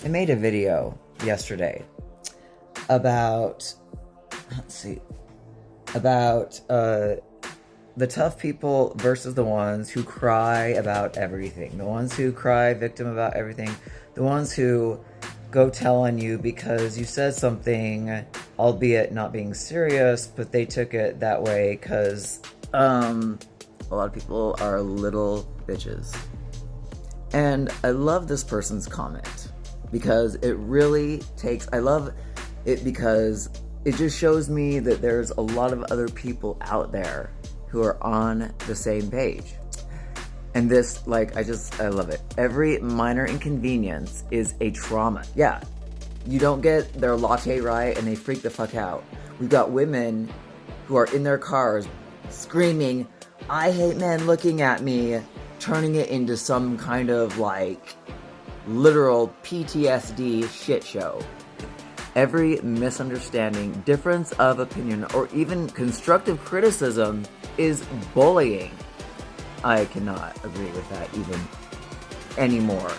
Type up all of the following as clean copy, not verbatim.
I made a video yesterday about, let's see, about the tough people versus the ones who cry about everything. The ones who cry victim about everything. The ones who go tell on you because you said something, albeit not being serious, but they took it that way because a lot of people are little bitches. And I love this person's comment because it really takes, I love it because it just shows me that there's a lot of other people out there who are on the same page. And this, I love it. Every minor inconvenience is a trauma. Yeah, you don't get their latte right and they freak the fuck out. We've got women who are in their cars screaming, "I hate men looking at me," turning it into some kind of literal PTSD shit show. Every misunderstanding, difference of opinion, or even constructive criticism is bullying. I cannot agree with that even anymore.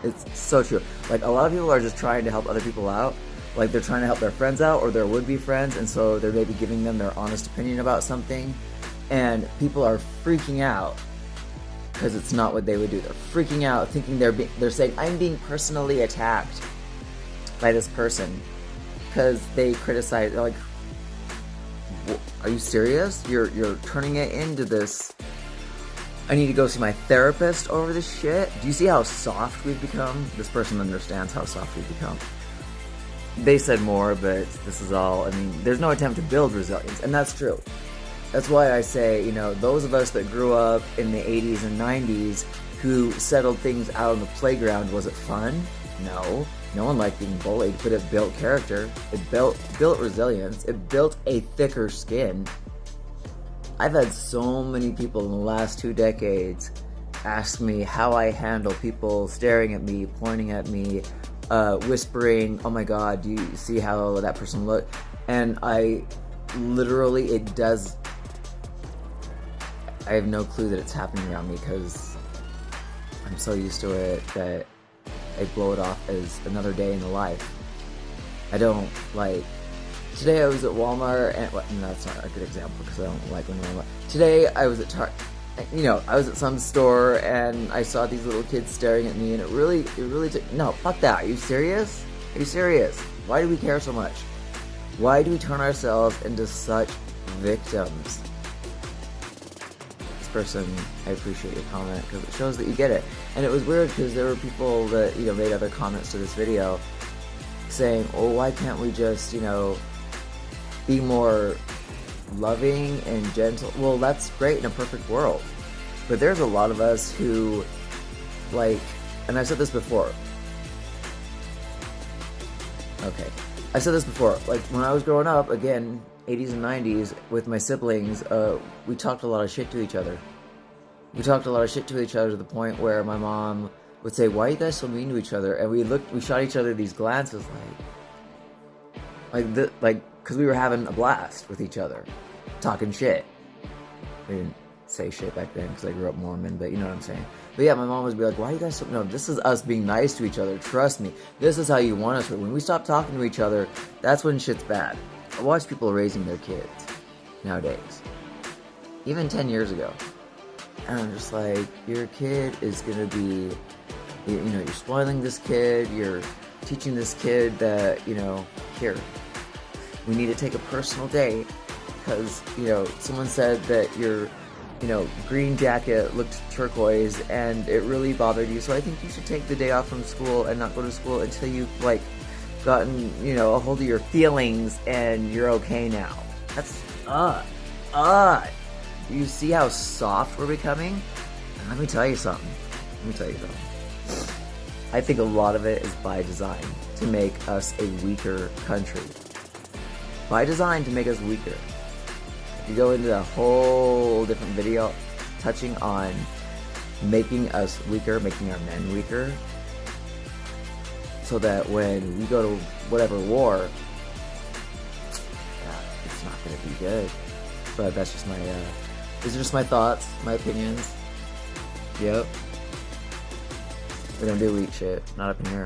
It's so true. A lot of people are just trying to help other people out. They're trying to help their friends out or their would-be friends, and so they're maybe giving them their honest opinion about something, and people are freaking out because it's not what they would do. They're freaking out, thinking they're saying, "I'm being personally attacked by this person," because they criticize. They're like, "Are you serious? You're turning it into this, I need to go see my therapist over this shit?" Do you see how soft we've become? This person understands how soft we've become. They said more, but this is all, there's no attempt to build resilience, and that's true. That's why I say, those of us that grew up in the 80s and 90s who settled things out on the playground, was it fun? No. No one liked being bullied, but it built character. It built resilience. It built a thicker skin. I've had so many people in the last 2 decades ask me how I handle people staring at me, pointing at me, whispering, "Oh my God, do you see how that person looked?" And I have no clue that it's happening around me because I'm so used to it that I blow it off as another day in the life. I don't today I was at Walmart, and no, that's not a good example because I don't like when Walmart. Today I was at I was at some store and I saw these little kids staring at me, and it really no, fuck that. Are you serious? Are you serious? Why do we care so much? Why do we turn ourselves into such victims? This person, I appreciate your comment because it shows that you get it. And it was weird because there were people that, made other comments to this video saying, "Oh, why can't we just, be more loving and gentle?" Well, that's great in a perfect world. But there's a lot of us who, and I've said this before. Okay. I said this before. When I was growing up, again, 80s and 90s, with my siblings, we talked a lot of shit to each other. We talked a lot of shit to each other to the point where my mom would say, "Why are you guys so mean to each other?" And we shot each other these glances because we were having a blast with each other, talking shit. We didn't say shit back then because I grew up Mormon, but you know what I'm saying. But yeah, my mom would be like, "Why are you guys so..." No, this is us being nice to each other. Trust me. This is how you want us to. When we stop talking to each other, that's when shit's bad. I watch people raising their kids nowadays. Even 10 years ago. And I'm just like, your kid is going to be, you're spoiling this kid. You're teaching this kid that, here, we need to take a personal day because, someone said that your, green jacket looked turquoise and it really bothered you. So I think you should take the day off from school and not go to school until you've, gotten, a hold of your feelings and you're okay now. That's, You see how soft we're becoming? And let me tell you something. I think a lot of it is by design to make us a weaker country. By design to make us weaker. If you go into a whole different video touching on making us weaker, making our men weaker, so that when we go to whatever war, it's not going to be good. But that's just my, these are just my thoughts, my opinions. Yep. We're gonna do weak shit, not up in here.